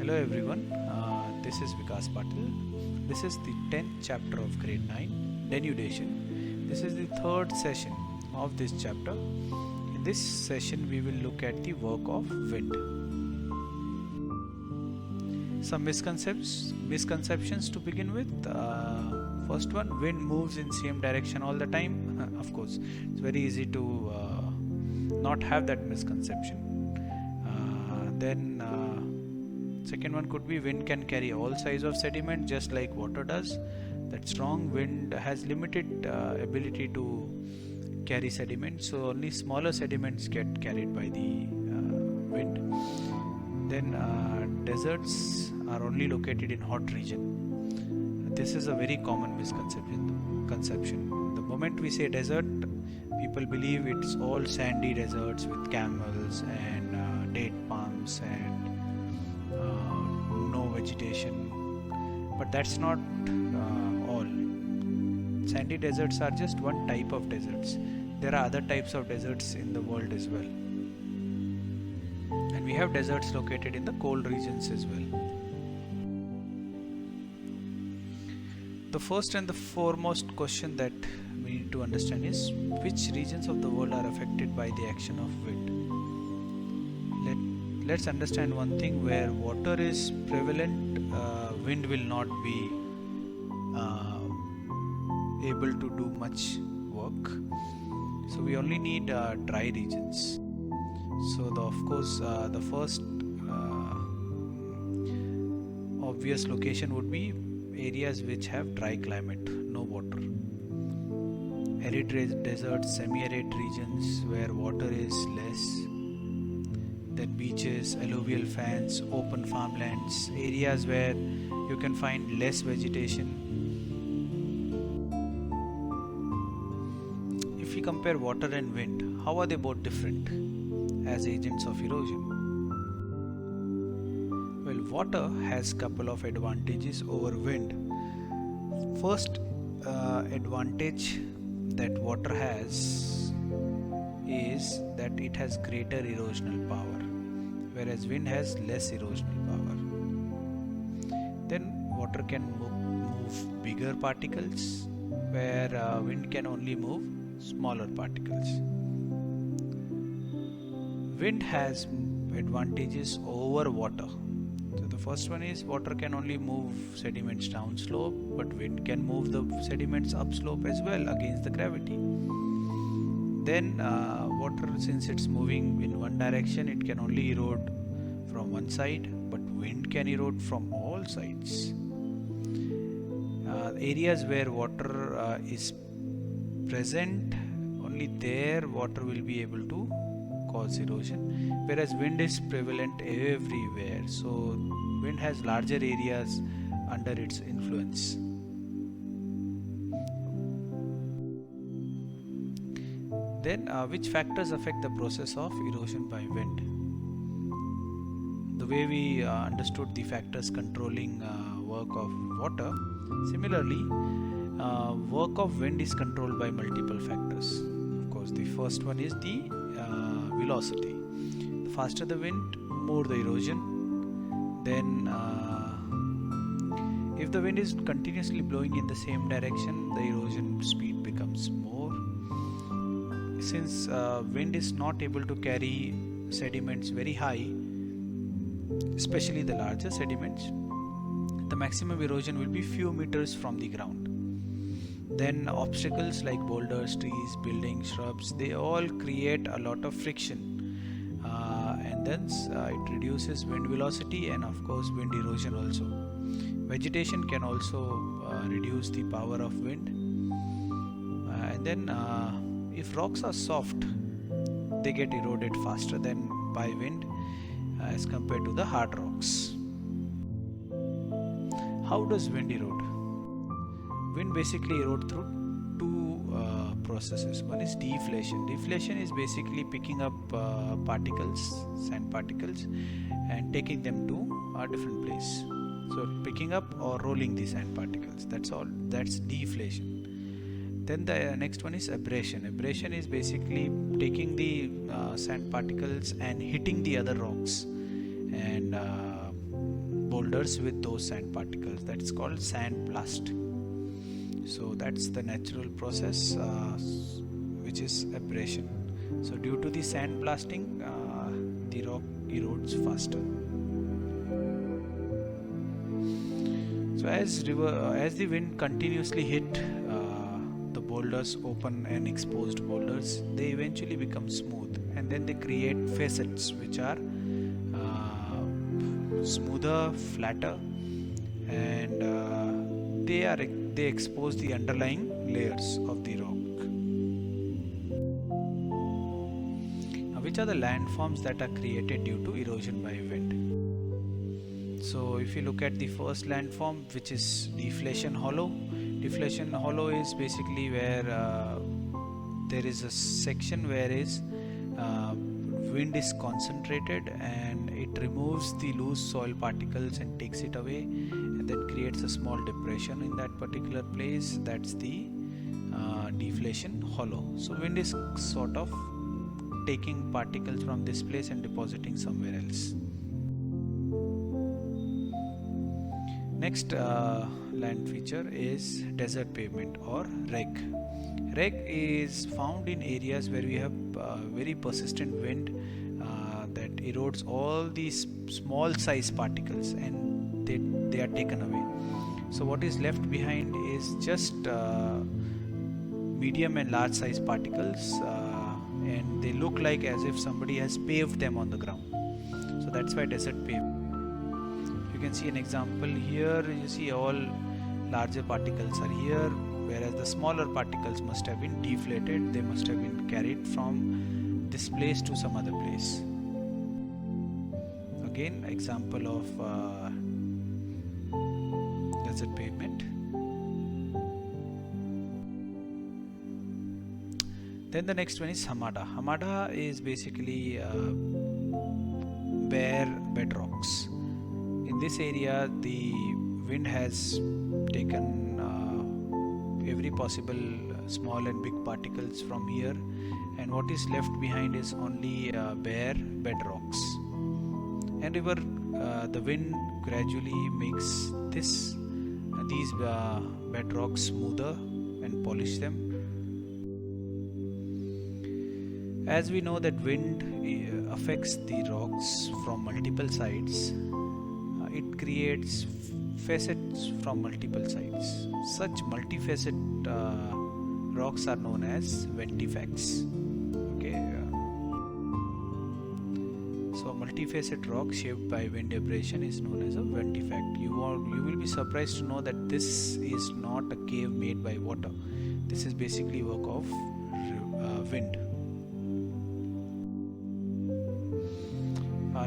Hello everyone, this is Vikas Patil. This is the 10th chapter of grade 9, Denudation. This is the third session of this chapter. In this session we will look at the work of wind. Some misconceptions to begin with. First one, wind moves in same direction all the time. Of course, it's very easy to not have that misconception. Second one could be wind can carry all size of sediment just like water does. That's wrong. Wind has limited ability to carry sediment, so only smaller sediments get carried by the wind. Then deserts are only located in hot region. This is a very common misconception. The moment we say desert, people believe it's all sandy deserts with camels and date palms and no vegetation, but that's not all. Sandy deserts are just one type of deserts. There are other types of deserts in the world as well, and we have deserts located in the cold regions as well. The first and the foremost question that we need to understand is which regions of the world are affected by the action of wind. Let's understand one thing: where water is prevalent, wind will not be able to do much work. So we only need dry regions. So the first obvious location would be areas which have dry climate, no water. Arid deserts, semi-arid regions where water is less. Then beaches, alluvial fans, open farmlands, areas where you can find less vegetation. If we compare water and wind, how are they both different as agents of erosion? Well, water has couple of advantages over wind. First advantage that water has is that it has greater erosional power, whereas wind has less erosional power. Then water can move bigger particles, where wind can only move smaller particles. Wind has advantages over water. So the first one is water can only move sediments downslope, but wind can move the sediments upslope as well against the gravity. Then water, since it's moving in one direction, it can only erode from one side, but wind can erode from all sides. Areas where water is present, only there water will be able to cause erosion, whereas wind is prevalent everywhere. So wind has larger areas under its influence. Then which factors affect the process of erosion by wind? The way we understood the factors controlling work of water, similarly work of wind is controlled by multiple factors. Of course, the first one is the velocity. The faster the wind, more the erosion. Then if the wind is continuously blowing in the same direction, the erosion speed becomes more. Since wind is not able to carry sediments very high, especially the larger sediments, the maximum erosion will be few meters from the ground. Then obstacles like boulders, trees, buildings, shrubs, they all create a lot of friction, and thence it reduces wind velocity and of course wind erosion also. Vegetation can also reduce the power of wind, and then if rocks are soft, they get eroded faster than by wind as compared to the hard rocks. How does wind erode? Wind basically erodes through two processes. One is deflation. Deflation is basically picking up particles, sand particles, and taking them to a different place. So picking up or rolling the sand particles. That's all. That's deflation. Then the next one is abrasion. Abrasion is basically taking the sand particles and hitting the other rocks and boulders with those sand particles. That's called sand blast. So that's the natural process, which is abrasion. So due to the sand blasting, the rock erodes faster. So as the wind continuously hit the boulders, open and exposed boulders, they eventually become smooth, and then they create facets which are smoother, flatter, and they expose the underlying layers of the rock. Which are the landforms that are created due to erosion by wind? So if you look at the first landform, which is deflation hollow. Deflation hollow is basically where there is a section where wind is concentrated and it removes the loose soil particles and takes it away, and then creates a small depression in that particular place. That's the deflation hollow. So wind is sort of taking particles from this place and depositing somewhere else. Next land feature is desert pavement or reg. Reg is found in areas where we have very persistent wind that erodes all these small size particles, and they are taken away. So what is left behind is just medium and large size particles, and they look like as if somebody has paved them on the ground. So that's why desert pavement. You can see an example here. You see all larger particles are here, whereas the smaller particles must have been deflated. They must have been carried from this place to some other place. Again, example of desert pavement. Then the next one is hamada. Hamada is basically bare bedrocks. In this area, the wind has taken every possible small and big particles from here, and what is left behind is only bare bedrocks. And the wind gradually makes these bedrocks smoother and polish them. As we know that wind affects the rocks from multiple sides, it creates facets from multiple sides. Such multifaceted rocks are known as ventifacts. Okay. So a multifaceted rock shaped by wind abrasion is known as a ventifact. You will be surprised to know that this is not a cave made by water. This is basically work of wind.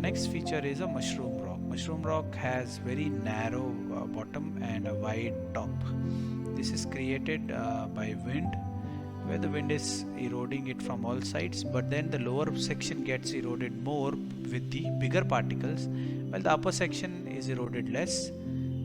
Next feature is a mushroom rock. Mushroom rock has very narrow bottom and a wide top. This is created by wind, where the wind is eroding it from all sides, but then the lower section gets eroded more with the bigger particles, while the upper section is eroded less.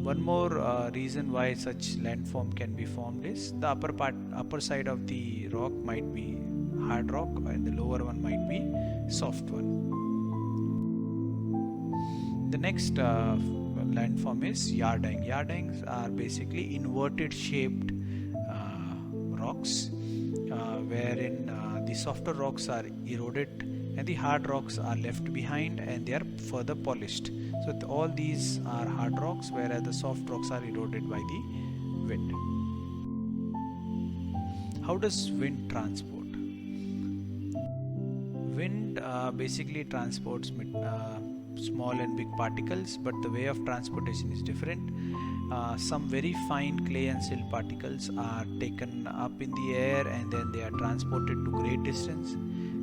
One more reason why such landform can be formed is the upper side of the rock might be hard rock and the lower one might be soft one. The next landform is yardang. Yardangs are basically inverted shaped rocks, wherein the softer rocks are eroded and the hard rocks are left behind and they are further polished. So all these are hard rocks, whereas the soft rocks are eroded by the wind. How does wind transport? Wind basically transports small and big particles, but the way of transportation is different. Some very fine clay and silt particles are taken up in the air and then they are transported to great distance.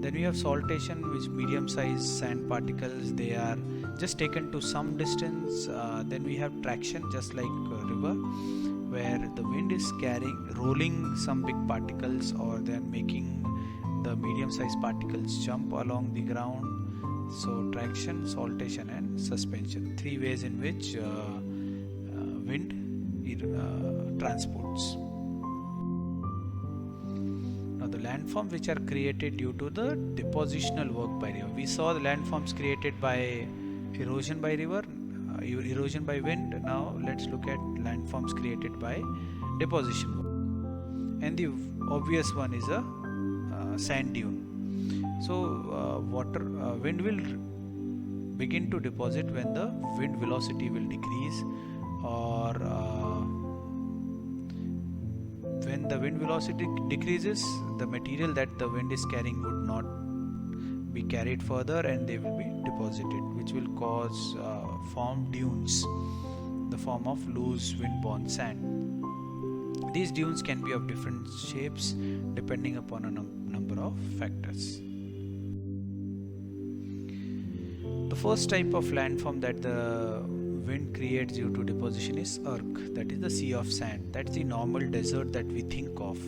Then we have saltation, which medium-sized sand particles, they are just taken to some distance. Then we have traction, just like a river, where the wind is rolling some big particles, or then making the medium-sized particles jump along the ground. So traction, saltation and suspension, three ways in which wind transports. Now the landforms which are created due to the depositional work by river. We saw the landforms created by erosion by river. erosion by wind. Now let's look at landforms created by deposition work. And the obvious one is a sand dune. So wind will begin to deposit when the wind velocity will decrease, or when the wind velocity decreases, the material that the wind is carrying would not be carried further and they will be deposited, which will cause form dunes, the form of loose wind-borne sand. These dunes can be of different shapes depending upon a number of factors. The first type of landform that the wind creates due to deposition is erg, that is the sea of sand. That's the normal desert that we think of,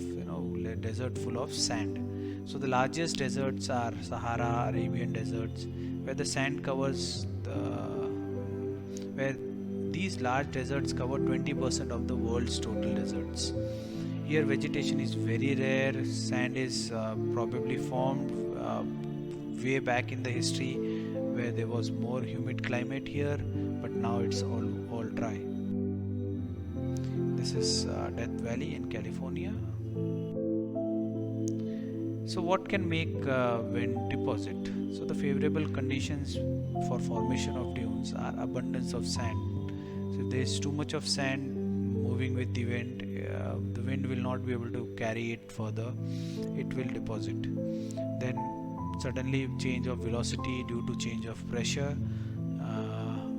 a desert full of sand. So the largest deserts are Sahara, Arabian deserts, where the sand covers where these large deserts cover 20% of the world's total deserts. Here vegetation is very rare. Sand is probably formed way back in the history where there was more humid climate here, but now it's all dry. This is Death Valley in California. So what can make wind deposit? So the favorable conditions for formation of dunes are abundance of sand. So if there is too much of sand moving with the wind will not be able to carry it further. It will deposit. Then suddenly change of velocity due to change of pressure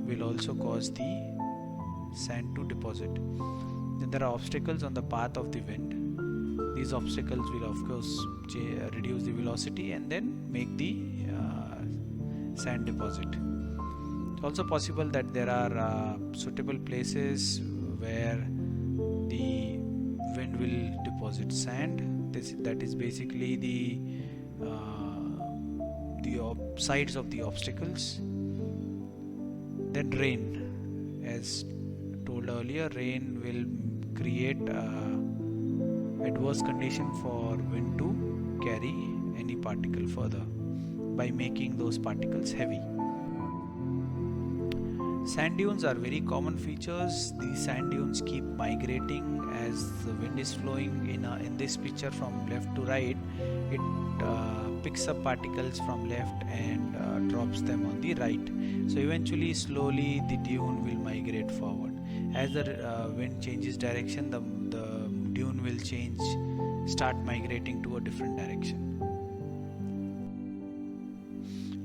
will also cause the sand to deposit. Then there are obstacles on the path of the wind. These obstacles will of course reduce the velocity and then make the sand deposit. It's also possible that there are suitable places where the wind will deposit sand. That is basically the sides of the obstacles. Then rain, as told earlier, rain will create adverse condition for wind to carry any particle further by making those particles heavy. Sand dunes are very common features. These sand dunes keep migrating as the wind is flowing. In this picture from left to right, it picks up particles from left and drops them on the right. So eventually, slowly, the dune will migrate forward. As the wind changes direction, the dune will start migrating to a different direction.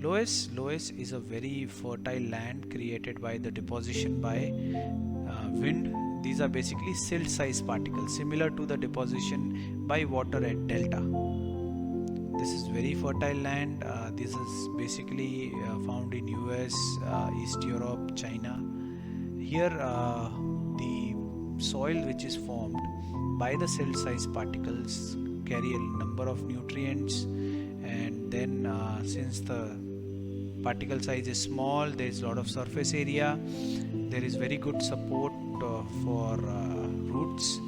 Loess is a very fertile land created by the deposition by wind. These are basically silt-sized particles, similar to the deposition by water at delta. This is very fertile land. This is basically found in US, East Europe, China. Here, the soil which is formed by the silt-sized particles carry a number of nutrients, and then since the particle size is small, there is a lot of surface area, there is very good support for roots.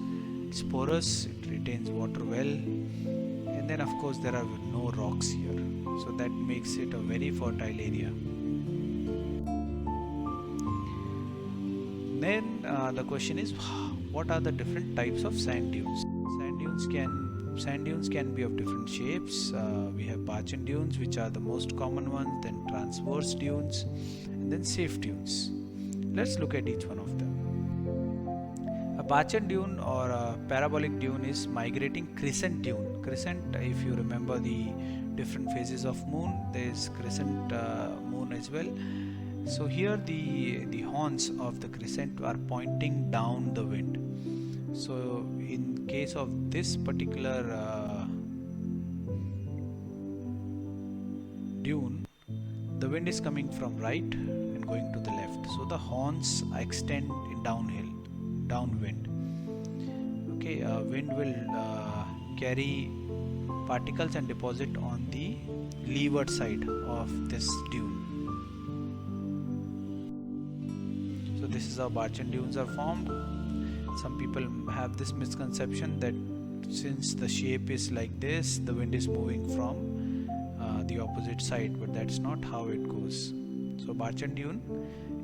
It's porous, it retains water well, and then of course there are no rocks here, so that makes it a very fertile area. Then the question is, what are the different types of sand dunes? Sand dunes can be of different shapes. We have Bachen dunes, which are the most common ones, then transverse dunes, and then safe dunes. Let's look at each one of them. A Bachen dune or a parabolic dune is migrating crescent dune. Crescent, if you remember the different phases of moon, there is crescent moon as well. So here the horns of the crescent are pointing down the wind. So in case of this particular dune, the wind is coming from right and going to the left. So the horns extend in downwind. Okay, wind will carry particles and deposit on the leeward side of this dune. So this is how Bachen dunes are formed. Some people have this misconception that since the shape is like this, the wind is moving from the opposite side, but that's not how it goes. So Bachen dune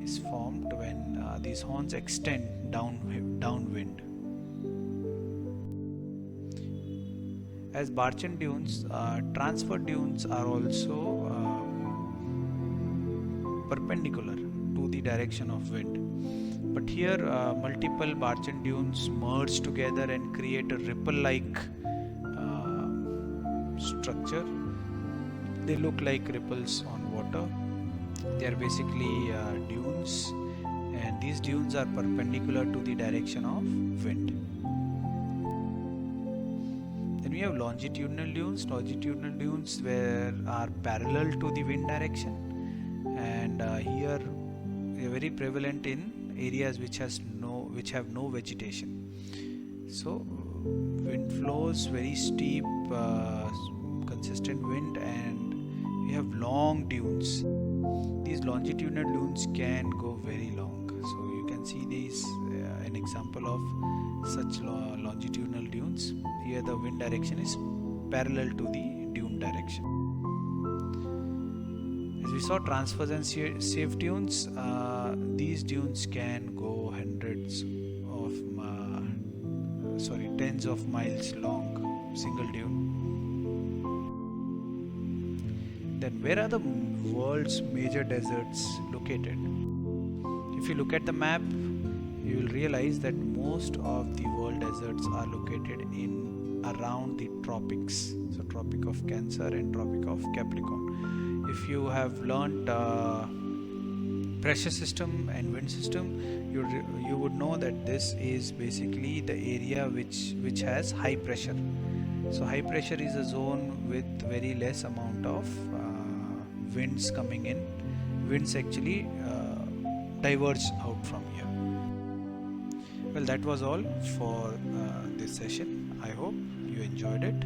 is formed when these horns extend downwind. As Barchan dunes, transfer dunes are also perpendicular to the direction of wind. But here multiple Barchan dunes merge together and create a ripple-like structure. They look like ripples on water. They are basically dunes, and these dunes are perpendicular to the direction of wind. Then we have longitudinal dunes. Longitudinal dunes are parallel to the wind direction, and here they are very prevalent in areas which have no vegetation. So wind flows very steep, consistent wind, and we have long dunes. These longitudinal dunes can go very long. So you can see these an example of such longitudinal dunes. Here the wind direction is parallel to the dune direction. As we saw, transverse and safe dunes, these dunes can go tens of miles long, single dune. Then where are the world's major deserts located? If you look at the map, you will realize that most of the world deserts are located in around the tropics. So Tropic of Cancer and Tropic of Capricorn. If you have learnt pressure system and wind system, you would know that this is basically the area which has high pressure. So high pressure is a zone with very less amount of winds coming in. Winds actually diverge out from here. Well, that was all for this session. I hope you enjoyed it.